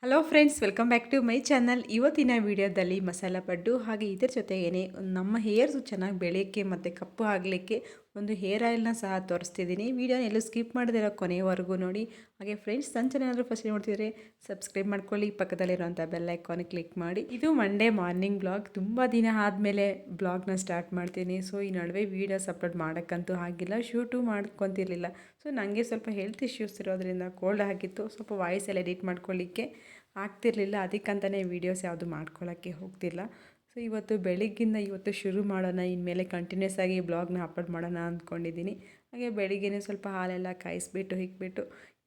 Hello friends, welcome back to my channel. ಇವತ್ತಿನ ವಿಡಿಯೋದಲ್ಲಿ ಮಸಾಲ ಪಡ್ಡು ಹಾಗೆ ಇದರ ಜೊತೆಗೇನೆ ನಮ್ಮ ಹೇರ್ಸು ಚೆನ್ನಾಗಿ ಬೆಳೆಯೋಕ್ಕೆ ಮತ್ತು ಕಪ್ಪು ಆಗಲಿಕ್ಕೆ ಒಂದು ಹೇರ್ ಆಯಿಲ್ನ ಸಹ ತೋರಿಸ್ತಿದ್ದೀನಿ. ವಿಡಿಯೋನ ಎಲ್ಲೂ ಸ್ಕಿಪ್ ಮಾಡದಿರೋ ಕೊನೆಯವರೆಗೂ ನೋಡಿ. ಹಾಗೆ ಫ್ರೆಂಡ್ಸ್, ನನ್ನ ಚಾನಲ್ ಏನಾದರೂ ಫಸ್ಟ್ ನೋಡ್ತಿದ್ರೆ ಸಬ್ಸ್ಕ್ರೈಬ್ ಮಾಡ್ಕೊಳ್ಳಿ, ಪಕ್ಕದಲ್ಲಿರೋಂಥ ಬೆಲ್ ಐಕಾನ್ ಕ್ಲಿಕ್ ಮಾಡಿ. ಇದು ಮಂಡೇ ಮಾರ್ನಿಂಗ್ ಬ್ಲಾಗ್. ತುಂಬ ದಿನ ಆದಮೇಲೆ ಬ್ಲಾಗ್ನ ಸ್ಟಾರ್ಟ್ ಮಾಡ್ತೀನಿ. ಸೊ ಈ ನಡುವೆ ವೀಡಿಯೋಸ್ ಅಪ್ಲೋಡ್ ಮಾಡೋಕ್ಕಂತೂ ಆಗಿಲ್ಲ, ಶೂಟು ಮಾಡ್ಕೊತಿರ್ಲಿಲ್ಲ. ಸೊ ನನಗೆ ಸ್ವಲ್ಪ ಹೆಲ್ತ್ ಇಶ್ಯೂಸ್ ಇರೋದ್ರಿಂದ ಕೋಲ್ಡ್ ಆಗಿತ್ತು, ಸ್ವಲ್ಪ ವಾಯ್ಸ್ ಎಲ್ಲ ಎಡಿಟ್ ಮಾಡ್ಕೊಳ್ಳಿಕ್ಕೆ ಆಗ್ತಿರ್ಲಿಲ್ಲ. ಅದಕ್ಕಂತಲೇ ವೀಡಿಯೋಸ್ ಯಾವುದು ಮಾಡ್ಕೊಳ್ಳೋಕ್ಕೆ ಹೋಗ್ತಿಲ್ಲ. ಸೊ ಇವತ್ತು ಶುರು ಮಾಡೋಣ, ಇನ್ಮೇಲೆ ಕಂಟಿನ್ಯೂಸ್ ಆಗಿ ಬ್ಲಾಗ್ನ ಅಪ್ಲೋಡ್ ಮಾಡೋಣ ಅಂದ್ಕೊಂಡಿದ್ದೀನಿ. ಹಾಗೆ ಬೆಳಿಗ್ಗೆನೇ ಸ್ವಲ್ಪ ಹಾಲೆಲ್ಲ ಕಾಯಿಸ್ಬಿಟ್ಟು ಇಕ್ಬಿಟ್ಟು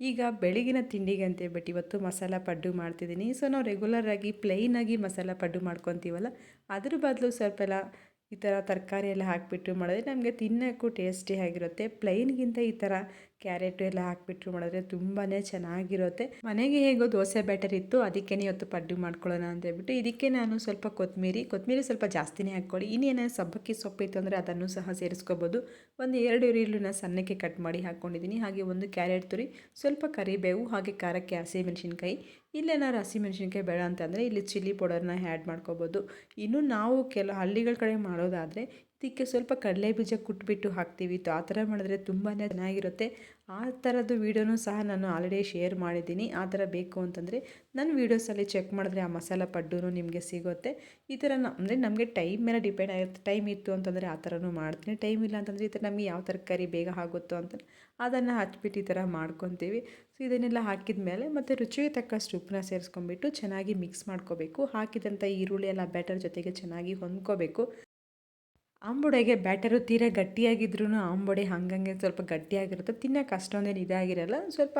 ಈಗ ಬೆಳಗಿನ ತಿಂಡಿಗೆ ಅಂತೇಳ್ಬಿಟ್ಟು ಇವತ್ತು ಮಸಾಲ ಪಡ್ಡು ಮಾಡ್ತಿದ್ದೀನಿ. ಸೊ ನಾವು ರೆಗ್ಯುಲರಾಗಿ ಪ್ಲೈನಾಗಿ ಮಸಾಲ ಪಡ್ಡು ಮಾಡ್ಕೊತೀವಲ್ಲ, ಅದ್ರ ಬದಲು ಸ್ವಲ್ಪ ಎಲ್ಲ ಈ ಥರ ತರಕಾರಿ ಎಲ್ಲ ಹಾಕಿಬಿಟ್ಟು ಮಾಡಿದ್ರೆ ನಮಗೆ ತಿನ್ನೋಕ್ಕೂ ಟೇಸ್ಟಿ ಆಗಿರುತ್ತೆ. ಪ್ಲೈನ್ಗಿಂತ ಈ ಥರ ಕ್ಯಾರೆಟು ಎಲ್ಲ ಹಾಕಿಬಿಟ್ಟು ಮಾಡಿದ್ರೆ ತುಂಬಾ ಚೆನ್ನಾಗಿರುತ್ತೆ. ಮನೆಗೆ ಹೇಗೋ ದೋಸೆ ಬ್ಯಾಟರ್ ಇತ್ತು, ಅದಕ್ಕೇ ಇವತ್ತು ಪಡ್ಡು ಮಾಡ್ಕೊಳ್ಳೋಣ ಅಂತ ಹೇಳ್ಬಿಟ್ಟು ಇದಕ್ಕೆ ನಾನು ಸ್ವಲ್ಪ ಕೊತ್ತಂಬರಿ ಸ್ವಲ್ಪ ಜಾಸ್ತಿನೇ ಹಾಕ್ಕೊಳ್ಳಿ. ಇನ್ನೇನಾದ್ರು ಸಬ್ಬಕ್ಕಿ ಸೊಪ್ಪು ಇತ್ತು ಅಂದರೆ ಅದನ್ನು ಸಹ ಸೇರಿಸ್ಕೋಬೋದು. ಒಂದು 2 ಈರುಳ್ಳಿನ ಸಣ್ಣಕ್ಕೆ ಕಟ್ ಮಾಡಿ ಹಾಕ್ಕೊಂಡಿದ್ದೀನಿ. ಹಾಗೆ ಒಂದು ಕ್ಯಾರೆಟ್ ತುರಿ, ಸ್ವಲ್ಪ ಕರಿಬೇವು, ಹಾಗೆ ಖಾರಕ್ಕೆ ಹಸಿಮೆಣಸಿನ್ಕಾಯಿ. ಇಲ್ಲೇನಾದ್ರು ಹಸಿಮೆಣಸಿನ್ಕಾಯಿ ಬೇಡ ಅಂತಂದರೆ ಇಲ್ಲಿ ಚಿಲ್ಲಿ ಪೌಡರ್ನ ಆ್ಯಡ್ ಮಾಡ್ಕೋಬೋದು. ಇನ್ನು ನಾವು ಕೆಲವು ಹಳ್ಳಿಗಳ ಕಡೆ ಮಾಡೋದಾದರೆ ಇದಕ್ಕೆ ಸ್ವಲ್ಪ ಕಡಲೆ ಬೀಜ ಕುಟ್ಬಿಟ್ಟು ಹಾಕ್ತೀವಿ. ಆ ಥರ ಮಾಡಿದ್ರೆ ತುಂಬಾ ಚೆನ್ನಾಗಿರುತ್ತೆ. ಆ ಥರದ್ದು ವೀಡಿಯೋನೂ ಸಹ ನಾನು ಆಲ್ರೆಡಿ ಶೇರ್ ಮಾಡಿದ್ದೀನಿ. ಆ ಥರ ಬೇಕು ಅಂತಂದರೆ ನನ್ನ ವೀಡಿಯೋಸಲ್ಲಿ ಚೆಕ್ ಮಾಡಿದ್ರೆ ಆ ಮಸಾಲ ಪಡ್ಡು ನಿಮಗೆ ಸಿಗುತ್ತೆ. ಈ ಥರ ಅಂದರೆ ನಮಗೆ ಟೈಮ್ ಮೇಲೆ ಡಿಪೆಂಡ್ ಆಗಿರುತ್ತೆ. ಟೈಮ್ ಇತ್ತು ಅಂತಂದರೆ ಆ ಥರನೂ ಮಾಡ್ತೀನಿ, ಟೈಮ್ ಇಲ್ಲ ಅಂತಂದರೆ ಈ ಥರ ನಮಗೆ ಯಾವ ತರಕಾರಿ ಬೇಗ ಆಗುತ್ತೋ ಅಂತ ಅದನ್ನು ಹಚ್ಬಿಟ್ಟು ಈ ಥರ ಮಾಡ್ಕೊತೀವಿ. ಸೊ ಇದನ್ನೆಲ್ಲ ಹಾಕಿದ ಮೇಲೆ ಮತ್ತು ರುಚಿಗೆ ತಕ್ಕಷ್ಟು ಉಪ್ಪನ್ನ ಸೇರಿಸ್ಕೊಂಡ್ಬಿಟ್ಟು ಚೆನ್ನಾಗಿ ಮಿಕ್ಸ್ ಮಾಡ್ಕೋಬೇಕು. ಹಾಕಿದಂಥ ಈರುಳ್ಳಿ ಎಲ್ಲ ಬ್ಯಾಟರ್ ಜೊತೆಗೆ ಚೆನ್ನಾಗಿ ಹೊಂದ್ಕೋಬೇಕು. ಆಂಬೊಡೆಗೆ ಬ್ಯಾಟರು ತೀರಾ ಗಟ್ಟಿಯಾಗಿದ್ರೂ ಆಂಬೊಡೆ ಹಂಗಂಗೆ ಸ್ವಲ್ಪ ಗಟ್ಟಿಯಾಗಿರುತ್ತೆ, ತಿನ್ನೋಕೆ ಅಷ್ಟೊಂದೇನು ಇದಾಗಿರಲ್ಲ. ಸ್ವಲ್ಪ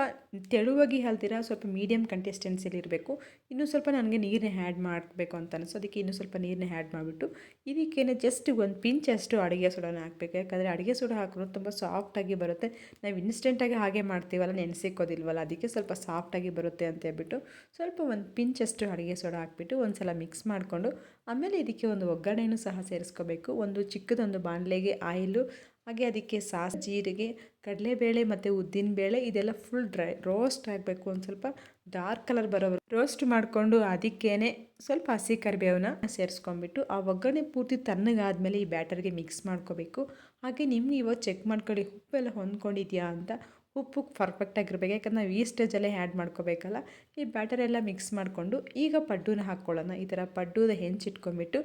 ತೆಳುವಾಗಿ ಅಲ್ದಿರ ಸ್ವಲ್ಪ ಮೀಡಿಯಮ್ ಕನ್ಸಿಸ್ಟೆನ್ಸಿಲಿ ಇರಬೇಕು. ಇನ್ನೂ ಸ್ವಲ್ಪ ನನಗೆ ನೀರನ್ನ ಆ್ಯಡ್ ಮಾಡಬೇಕು ಅಂತ ಅನಿಸೋ, ಅದಕ್ಕೆ ಇನ್ನೂ ಸ್ವಲ್ಪ ನೀರನ್ನ ಆ್ಯಡ್ ಮಾಡಿಬಿಟ್ಟು ಇದಕ್ಕೇನೆ ಜಸ್ಟ್ ಒಂದು ಪಿಂಚಷ್ಟು ಅಡುಗೆ ಸೋಡಾನ ಹಾಕಬೇಕು. ಯಾಕಂದರೆ ಅಡುಗೆ ಸೋಡಾ ಹಾಕಿದ್ರು ತುಂಬ ಸಾಫ್ಟಾಗಿ ಬರುತ್ತೆ. ನಾವು ಇನ್ಸ್ಟೆಂಟಾಗಿ ಹಾಗೆ ಮಾಡ್ತೀವಲ್ಲ, ನೆನೆಸಿಕ್ಕೋದಿಲ್ವಲ್ಲ, ಅದಕ್ಕೆ ಸ್ವಲ್ಪ ಸಾಫ್ಟಾಗಿ ಬರುತ್ತೆ ಅಂತ ಹೇಳ್ಬಿಟ್ಟು ಸ್ವಲ್ಪ ಒಂದು ಪಿಂಚಷ್ಟು ಅಡುಗೆ ಸೋಡಾ ಹಾಕ್ಬಿಟ್ಟು ಒಂದು ಸಲ ಮಿಕ್ಸ್ ಮಾಡಿಕೊಂಡು ಆಮೇಲೆ ಇದಕ್ಕೆ ಒಂದು ಒಗ್ಗರಣೆನೂ ಸಹ ಸೇರಿಸ್ಕೋಬೇಕು. ಒಂದು ಚಿಕ್ಕದೊಂದು ಬಾಣಲೆಗೆ ಆಯಿಲು, ಹಾಗೆ ಅದಕ್ಕೆ ಸಾಸಿವೆ, ಜೀರಿಗೆ, ಕಡಲೆಬೇಳೆ ಮತ್ತು ಉದ್ದಿನಬೇಳೆ ಇದೆಲ್ಲ ಫುಲ್ ರೋಸ್ಟ್ ಆಗಬೇಕು. ಒಂದು ಸ್ವಲ್ಪ ಡಾರ್ಕ್ ಕಲರ್ ಬರೋವರೆಗೂ ರೋಸ್ಟ್ ಮಾಡಿಕೊಂಡು ಅದಕ್ಕೇ ಸ್ವಲ್ಪ ಹಸಿ ಕರಿಬೇವನ್ನ ಸೇರಿಸ್ಕೊಂಡ್ಬಿಟ್ಟು ಆ ಒಗ್ಗರಣೆ ಪೂರ್ತಿ ತಣ್ಣಗಾದ್ಮೇಲೆ ಈ ಬ್ಯಾಟರ್ಗೆ ಮಿಕ್ಸ್ ಮಾಡ್ಕೋಬೇಕು. ಹಾಗೆ ನಿಮ್ಗೆ ಇವತ್ತು ಚೆಕ್ ಮಾಡ್ಕೊಳ್ಳಿ ಉಪ್ಪೆಲ್ಲ ಹೊಂದ್ಕೊಂಡಿದೆಯಾ ಅಂತ. ಉಪ್ಪು ಪರ್ಫೆಕ್ಟಾಗಿರ್ಬೇಕು, ಯಾಕಂದ್ರೆ ನಾವು ಈ ಸ್ಟೇಜಲ್ಲೇ ಆ್ಯಡ್ ಮಾಡ್ಕೋಬೇಕಲ್ಲ. ಈ ಬ್ಯಾಟರೆಲ್ಲ ಮಿಕ್ಸ್ ಮಾಡಿಕೊಂಡು ಈಗ ಪಡ್ಡೂನ ಹಾಕ್ಕೊಳ್ಳೋಣ. ಈ ಥರ ಪಡ್ಡೂದ ಹೆಂಚಿಟ್ಕೊಂಡ್ಬಿಟ್ಟು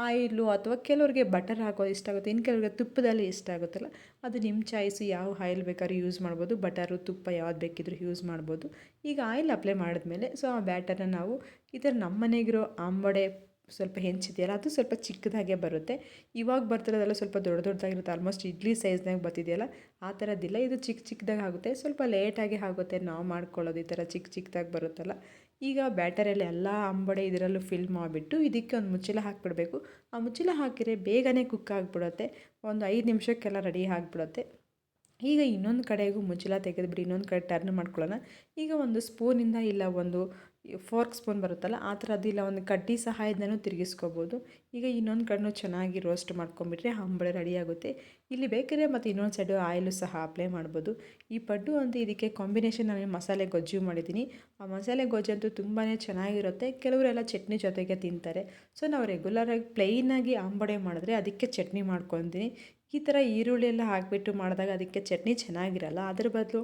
ಆಯಿಲು ಅಥವಾ ಕೆಲವ್ರಿಗೆ ಬಟರ್ ಹಾಕೋದು ಇಷ್ಟ ಆಗುತ್ತೆ, ಇನ್ನು ಕೆಲವ್ರಿಗೆ ತುಪ್ಪದಲ್ಲಿ ಇಷ್ಟ ಆಗುತ್ತಲ್ಲ, ಅದು ನಿಮ್ಮ ಚಾಯ್ಸು. ಯಾವ ಆಯಿಲ್ ಬೇಕಾದ್ರೂ ಯೂಸ್ ಮಾಡ್ಬೋದು, ಬಟರು ತುಪ್ಪ ಯಾವ್ದು ಬೇಕಿದ್ರೂ ಯೂಸ್ ಮಾಡ್ಬೋದು. ಈಗ ಆಯಿಲ್ ಅಪ್ಲೈ ಮಾಡಿದ್ಮೇಲೆ ಸೊ ಆ ಬ್ಯಾಟರ್ನ ನಾವು ಈ ಥರ ನಮ್ಮ ಮನೆಗಿರೋ ಆಂಬೊಡೆ ಸ್ವಲ್ಪ ಹೆಂಚಿದೆಯಲ್ಲ ಅದು ಸ್ವಲ್ಪ ಚಿಕ್ಕದಾಗೆ ಬರುತ್ತೆ. ಇವಾಗ ಬರ್ತಿರೋದೆಲ್ಲ ಸ್ವಲ್ಪ ದೊಡ್ಡದಾಗಿರುತ್ತೆ, ಆಲ್ಮೋಸ್ಟ್ ಇಡ್ಲಿ ಸೈಜ್ನಾಗ ಬರ್ತಿದೆಯಲ್ಲ ಆ ಥರದ್ದಿಲ್ಲ. ಇದು ಚಿಕ್ಕದಾಗಿ ಆಗುತ್ತೆ, ಸ್ವಲ್ಪ ಲೇಟಾಗಿ ಆಗುತ್ತೆ ನಾವು ಮಾಡ್ಕೊಳ್ಳೋದು. ಈ ಥರ ಚಿಕ್ಕದಾಗಿ ಬರುತ್ತಲ್ಲ. ಈಗ ಬ್ಯಾಟರಲ್ಲಿ ಎಲ್ಲ ಅಂಬೊಡೆ ಇದರಲ್ಲೂ ಫಿಲ್ ಮಾಡಿಬಿಟ್ಟು ಇದಕ್ಕೆ ಒಂದು ಮುಚ್ಚಳ ಹಾಕಿಬಿಡಬೇಕು. ಆ ಮುಚ್ಚಳ ಹಾಕಿದರೆ ಬೇಗನೆ ಕುಕ್ ಆಗಿಬಿಡುತ್ತೆ, ಒಂದು 5 ನಿಮಿಷಕ್ಕೆಲ್ಲ ರೆಡಿ ಆಗಿಬಿಡುತ್ತೆ. ಈಗ ಇನ್ನೊಂದು ಕಡೆಗೂ ಮುಚ್ಚಳ ತೆಗೆದುಬಿಡಿ, ಇನ್ನೊಂದು ಕಡೆ ಟರ್ನ್ ಮಾಡ್ಕೊಳ್ಳೋಣ. ಈಗ ಒಂದು ಸ್ಪೂನಿಂದ ಇಲ್ಲ ಒಂದು ಫೋರ್ಕ್ ಸ್ಪೂನ್ ಬರುತ್ತಲ್ಲ ಆ ಥರದ್ದು, ಇಲ್ಲ ಒಂದು ಕಡ್ಡಿ ಸಹಾಯದಿಂದನೂ ತಿರುಗಿಸ್ಕೋಬೋದು. ಈಗ ಇನ್ನೊಂದು ಕಡೆನೂ ಚೆನ್ನಾಗಿ ರೋಸ್ಟ್ ಮಾಡ್ಕೊಂಬಿಟ್ರೆ ಅಂಬೊಡೆ ರೆಡಿ ಆಗುತ್ತೆ. ಇಲ್ಲಿ ಬೇಕಾದ್ರೆ ಮತ್ತು ಇನ್ನೊಂದು ಸೈಡು ಆಯಿಲು ಸಹ ಅಪ್ಲೈ ಮಾಡ್ಬೋದು. ಈ ಪಡ್ಡು ಅಂತ ಇದಕ್ಕೆ ಕಾಂಬಿನೇಷನ್ ನಾನು ಮಸಾಲೆ ಗೊಜ್ಜು ಮಾಡಿದ್ದೀನಿ. ಆ ಮಸಾಲೆ ಗೊಜ್ಜಂತೂ ತುಂಬಾ ಚೆನ್ನಾಗಿರುತ್ತೆ. ಕೆಲವರೆಲ್ಲ ಚಟ್ನಿ ಜೊತೆಗೆ ತಿಂತಾರೆ. ಸೊ ನಾವು ರೆಗ್ಯುಲರಾಗಿ ಪ್ಲೈನಾಗಿ ಅಂಬೊಡೆ ಮಾಡಿದ್ರೆ ಅದಕ್ಕೆ ಚಟ್ನಿ ಮಾಡ್ಕೊತೀನಿ. ಈ ಥರ ಈರುಳ್ಳಿ ಎಲ್ಲ ಹಾಕಿಬಿಟ್ಟು ಮಾಡಿದಾಗ ಅದಕ್ಕೆ ಚಟ್ನಿ ಚೆನ್ನಾಗಿರಲ್ಲ. ಅದ್ರ ಬದಲು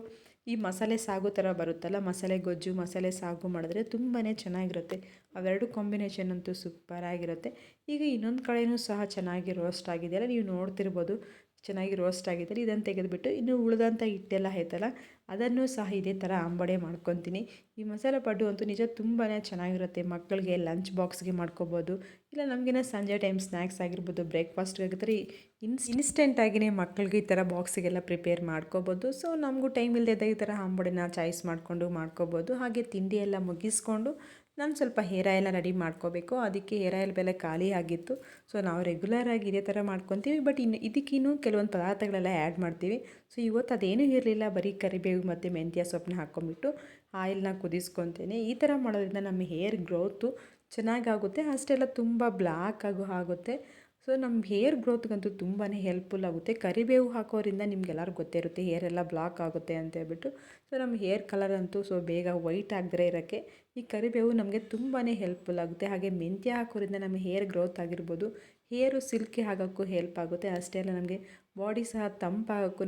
ಈ ಮಸಾಲೆ ಸಾಗು ಥರ ಬರುತ್ತಲ್ಲ, ಮಸಾಲೆ ಗೊಜ್ಜು ಮಸಾಲೆ ಸಾಗು ಮಾಡಿದ್ರೆ ತುಂಬಾ ಚೆನ್ನಾಗಿರುತ್ತೆ. ಅವೆರಡು ಕಾಂಬಿನೇಷನ್ ಅಂತೂ ಸೂಪರಾಗಿರುತ್ತೆ. ಈಗ ಇನ್ನೊಂದು ಕಡೆಯೂ ಸಹ ಚೆನ್ನಾಗಿ ರೋಸ್ಟ್ ಆಗಿದೆಯಲ್ಲ, ನೀವು ನೋಡ್ತಿರ್ಬೋದು ಚೆನ್ನಾಗಿ ರೋಸ್ಟ್ ಆಗಿದ್ದರೆ ಇದನ್ನು ತೆಗೆದುಬಿಟ್ಟು ಇನ್ನು ಉಳಿದಂಥ ಹಿಟ್ಟೆಲ್ಲ ಆಯ್ತಲ್ಲ ಅದನ್ನು ಸಹ ಇದೇ ಥರ ಅಂಬೊಡೆ ಮಾಡ್ಕೊತೀನಿ. ಈ ಮಸಾಲೆ ಪಡ್ಡು ಅಂತೂ ನಿಜ ತುಂಬಾ ಚೆನ್ನಾಗಿರುತ್ತೆ. ಮಕ್ಕಳಿಗೆ ಲಂಚ್ ಬಾಕ್ಸ್ಗೆ ಮಾಡ್ಕೊಬೋದು, ಇಲ್ಲ ನಮಗೇನೋ ಸಂಜೆ ಟೈಮ್ ಸ್ನ್ಯಾಕ್ಸ್ ಆಗಿರ್ಬೋದು, ಬ್ರೇಕ್ಫಾಸ್ಟ್ಗೆ ಆಗಿದ್ರೆ ಇನ್ಸ್ಟೆಂಟಾಗಿಯೇ ಮಕ್ಕಳಿಗೆ ಈ ಥರ ಬಾಕ್ಸಿಗೆಲ್ಲ ಪ್ರಿಪೇರ್ ಮಾಡ್ಕೊಬೋದು. ಸೊ ನಮಗೂ ಟೈಮ್ ಇಲ್ಲದೆ ಈ ಥರ ಅಂಬೊಡೆನ ಚಾಯ್ಸ್ ಮಾಡಿಕೊಂಡು ಮಾಡ್ಕೊಬೋದು. ಹಾಗೆ ತಿಂಡಿ ಎಲ್ಲ ಮುಗಿಸ್ಕೊಂಡು ನಾನು ಸ್ವಲ್ಪ ಹೇರ್ ಆಯಿಲ್ನ ರೆಡಿ ಮಾಡ್ಕೋಬೇಕು. ಅದಕ್ಕೆ ಹೇರ್ ಆಯಿಲ್ ಬೆಲೆ ಖಾಲಿ ಆಗಿತ್ತು. ಸೊ ನಾವು ರೆಗ್ಯುಲರಾಗಿ ಇದೇ ಥರ ಮಾಡ್ಕೊತೀವಿ, ಬಟ್ ಇದಕ್ಕಿನ್ನೂ ಕೆಲವೊಂದು ಪದಾರ್ಥಗಳೆಲ್ಲ ಆ್ಯಡ್ ಮಾಡ್ತೀವಿ. ಸೊ ಇವತ್ತು ಅದೇನೂ ಇರಲಿಲ್ಲ, ಬರೀ ಕರಿಬೇವು ಮತ್ತು ಮೆಂತ್ಯ ಸೊಪ್ಪನ್ನ ಹಾಕ್ಕೊಂಬಿಟ್ಟು ಆಯಿಲ್ನ ಕುದಿಸ್ಕೊತೇನೆ. ಈ ಥರ ಮಾಡೋದ್ರಿಂದ ನಮ್ಮ ಹೇರ್ ಗ್ರೋತು ಚೆನ್ನಾಗಾಗುತ್ತೆ, ಅಷ್ಟೆಲ್ಲ ತುಂಬ ಬ್ಲ್ಯಾಕ್ ಆಗುತ್ತೆ. ಸೊ ನಮ್ಮ ಹೇರ್ ಗ್ರೋತ್ಗಂತೂ ತುಂಬಾ ಹೆಲ್ಪ್ಫುಲ್ ಆಗುತ್ತೆ. ಕರಿಬೇವು ಹಾಕೋದ್ರಿಂದ ನಿಮ್ಗೆಲ್ಲರಿಗೂ ಗೊತ್ತೇ ಇರುತ್ತೆ ಹೇರ್ ಎಲ್ಲ ಬ್ಲಾಕ್ ಆಗುತ್ತೆ ಅಂತ ಹೇಳ್ಬಿಟ್ಟು. ಸೊ ನಮ್ಮ ಹೇರ್ ಕಲರ್ ಅಂತೂ ಸೊ ಬೇಗ ವೈಟ್ ಆಗದೇ ಇರೋಕ್ಕೆ ಈ ಕರಿಬೇವು ನಮಗೆ ತುಂಬಾ ಹೆಲ್ಪ್ಫುಲ್ ಆಗುತ್ತೆ. ಹಾಗೆ ಮೆಂತ್ಯ ಹಾಕೋದ್ರಿಂದ ನಮ್ಮ ಹೇರ್ ಗ್ರೋತ್ ಆಗಿರ್ಬೋದು, ಹೇರು ಸಿಲ್ಕಿ ಆಗೋಕ್ಕೂ ಹೆಲ್ಪ್ ಆಗುತ್ತೆ. ಅಷ್ಟೇ ಅಲ್ಲ, ನಮಗೆ ಬಾಡಿ ಸಹ ತಂಪಾಗೋಕ್ಕೂ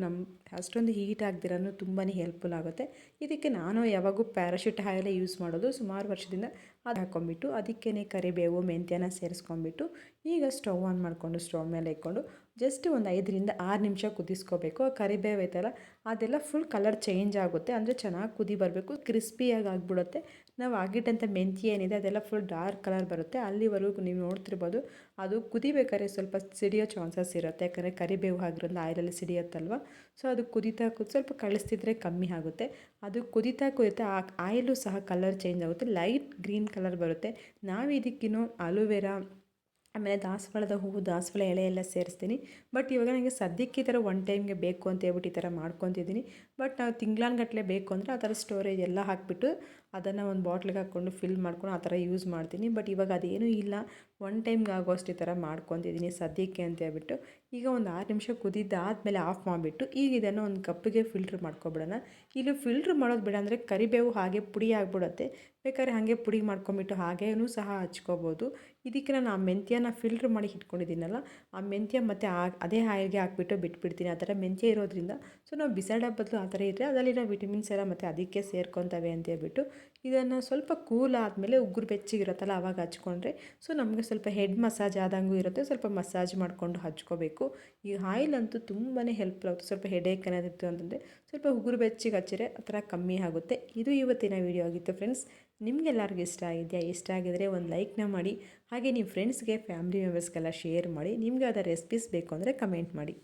ಅಷ್ಟೊಂದು ಹೀಟ್ ಆಗದಿರೋನು ತುಂಬಾ ಹೆಲ್ಪ್ಫುಲ್ ಆಗುತ್ತೆ. ಇದಕ್ಕೆ ನಾನು ಯಾವಾಗೂ ಪ್ಯಾರಾಶೂಟ್ ಆಯಿಲೇ ಯೂಸ್ ಮಾಡೋದು. ಸುಮಾರು ವರ್ಷದಿಂದ ಅದು ಹಾಕ್ಕೊಂಬಿಟ್ಟು ಅದಕ್ಕೇ ಕರಿಬೇವು ಮೆಂತ್ಯನ ಸೇರಿಸ್ಕೊಂಬಿಟ್ಟು ಈಗ ಸ್ಟವ್ ಆನ್ ಮಾಡಿಕೊಂಡು ಸ್ಟವ್ ಮೇಲೆ ಇಟ್ಕೊಂಡು ಜಸ್ಟ್ ಒಂದು 5ರಿಂದ 6 ನಿಮಿಷ ಕುದಿಸ್ಕೋಬೇಕು. ಆ ಕರಿಬೇವು ಐತಲ್ಲ ಅದೆಲ್ಲ ಫುಲ್ ಕಲರ್ ಚೇಂಜ್ ಆಗುತ್ತೆ, ಅಂದರೆ ಚೆನ್ನಾಗಿ ಕುದಿ ಬರಬೇಕು, ಕ್ರಿಸ್ಪಿಯಾಗಿ ಆಗಿಬಿಡುತ್ತೆ. ನಾವು ಆಗಿಟ್ಟಂಥ ಮೆಂತ್ಯ ಏನಿದೆ ಅದೆಲ್ಲ ಫುಲ್ ಡಾರ್ಕ್ ಕಲರ್ ಬರುತ್ತೆ. ಅಲ್ಲಿವರೆಗೂ ನೀವು ನೋಡ್ತಿರ್ಬೋದು ಅದು ಕುದಿಬೇಕಾದ್ರೆ ಸ್ವಲ್ಪ ಸಿಡಿಯೋ ಚಾನ್ಸಸ್ ಇರುತ್ತೆ, ಯಾಕಂದರೆ ಕರಿಬೇವು ಆಗಿರೋದ್ರಿಂದ ಆಯಿಲಲ್ಲಿ ಸಿಡಿಯುತ್ತಲ್ವ. ಸೊ ಅದು ಕುದೀತಾ ಸ್ವಲ್ಪ ಕಳಿಸ್ತಿದ್ರೆ ಕಮ್ಮಿ ಆಗುತ್ತೆ. ಅದು ಕುದೀತಾ ಆ ಆಯಿಲು ಸಹ ಕಲರ್ ಚೇಂಜ್ ಆಗುತ್ತೆ, ಲೈಟ್ ಗ್ರೀನ್ ಕಲರ್ ಬರುತ್ತೆ. ನಾವು ಇದಕ್ಕಿನ್ನೂ ಅಲೋವೆರಾ ಆಮೇಲೆ ದಾಸವಾಳದ ಹೂವು, ದಾಸವಾಳ ಎಲೆ ಎಲ್ಲ ಸೇರಿಸ್ತೀನಿ. ಬಟ್ ಇವಾಗ ನನಗೆ ಸದ್ಯಕ್ಕೆ ಈ ಥರ ಒನ್ ಟೈಮ್ಗೆ ಬೇಕು ಅಂತ ಹೇಳ್ಬಿಟ್ಟು ಈ ಥರ ಮಾಡ್ಕೊತಿದ್ದೀನಿ. ಬಟ್ ನಾವು ತಿಂಗ್ಳಾನ್ಗಟ್ಟಲೆ ಬೇಕು ಅಂದರೆ ಆ ಥರ ಸ್ಟೋರೇಜ್ ಎಲ್ಲ ಹಾಕಿಬಿಟ್ಟು ಅದನ್ನು ಒಂದು ಬಾಟ್ಲಿಗೆ ಹಾಕ್ಕೊಂಡು ಫಿಲ್ ಮಾಡ್ಕೊಂಡು ಆ ಥರ ಯೂಸ್ ಮಾಡ್ತೀನಿ. ಬಟ್ ಇವಾಗ ಅದೇನೂ ಇಲ್ಲ, ಒನ್ ಟೈಮ್ಗೆ ಆಗೋಷ್ಟು ಈ ಥರ ಮಾಡ್ಕೊತಿದ್ದೀನಿ ಸದ್ಯಕ್ಕೆ ಅಂತ ಹೇಳ್ಬಿಟ್ಟು. ಈಗ ಒಂದು 6 ನಿಮಿಷ ಕುದಿದ್ದಾದಮೇಲೆ ಆಫ್ ಮಾಡಿಬಿಟ್ಟು ಈಗ ಇದನ್ನು ಒಂದು ಕಪ್ಪಿಗೆ ಫಿಲ್ಟ್ರ್ ಮಾಡ್ಕೊಬಿಡೋಣ. ಇಲ್ಲಿ ಫಿಲ್ಟ್ರ್ ಮಾಡೋದು ಬೇಡ, ಅಂದರೆ ಕರಿಬೇವು ಹಾಗೆ ಪುಡಿ ಆಗಿಬಿಡುತ್ತೆ. ಬೇಕಾದ್ರೆ ಹಾಗೆ ಪುಡಿ ಮಾಡ್ಕೊಂಬಿಟ್ಟು ಹಾಗೇನೂ ಸಹ ಹಚ್ಕೋಬೋದು. ಇದಕ್ಕೆ ನಾನು ಆ ಮೆಂತ್ಯನ ಫಿಲ್ಟ್ರ್ ಮಾಡಿ ಇಟ್ಕೊಂಡಿದ್ದೀನಲ್ಲ, ಆ ಮೆಂತ್ಯ ಮತ್ತು ಅದೇ ಆಯಿಲ್ಗೆ ಹಾಕ್ಬಿಟ್ಟು ಬಿಟ್ಬಿಡ್ತೀನಿ. ಆ ಥರ ಮೆಂತ್ಯ ಇರೋದ್ರಿಂದ ಸೊ ನಾವು ಬಿಸಾಡೋ ಬದಲು ಆ ಥರ ಇದ್ದರೆ ಅದರಲ್ಲಿರೋ ವಿಟಮಿನ್ಸ್ ಎಲ್ಲ ಮತ್ತು ಅದಕ್ಕೆ ಸೇರ್ಕೊತವೆ ಅಂತ ಹೇಳ್ಬಿಟ್ಟು ಇದನ್ನು ಸ್ವಲ್ಪ ಕೂಲ್ ಆದಮೇಲೆ ಉಗುರು ಬೆಚ್ಚಗಿರುತ್ತಲ್ಲ ಆವಾಗ ಹಚ್ಕೊಂಡ್ರೆ ಸೊ ನಮಗೆ ಸ್ವಲ್ಪ ಹೆಡ್ ಮಸಾಜ್ ಆದಂಗೂ ಇರುತ್ತೆ. ಸ್ವಲ್ಪ ಮಸಾಜ್ ಮಾಡಿಕೊಂಡು ಹಚ್ಕೋಬೇಕು. ಈ ಆಯಿಲ್ ಅಂತೂ ತುಂಬಾ ಹೆಲ್ಪ್ಫುಲ್ ಆಗುತ್ತೆ. ಸ್ವಲ್ಪ ಹೆಡೇಕ್ ಏನಾದಿತ್ತು ಅಂತಂದರೆ ಸ್ವಲ್ಪ ಉಗುರು ಬೆಚ್ಚಗೆ ಹಚ್ಚಿದ್ರೆ ಆ ಥರ ಕಮ್ಮಿ ಆಗುತ್ತೆ. ಇದು ಇವತ್ತಿನ ವಿಡಿಯೋ ಆಗಿತ್ತು ಫ್ರೆಂಡ್ಸ್. ನಿಮಗೆಲ್ಲರಿಗೂ ಇಷ್ಟ ಆಗಿದೆಯಾ? ಇಷ್ಟ ಆಗಿದರೆ ಒಂದು ಲೈಕ್ನ ಮಾಡಿ, ಹಾಗೆ ನಿಮ್ಮ ಫ್ರೆಂಡ್ಸ್ಗೆ ಫ್ಯಾಮಿಲಿ ಮೆಂಬರ್ಸ್ಗೆಲ್ಲ ಶೇರ್ ಮಾಡಿ. ನಿಮಗೆ ಅದರ ರೆಸಿಪೀಸ್ ಬೇಕು ಅಂದರೆ ಕಮೆಂಟ್ ಮಾಡಿ.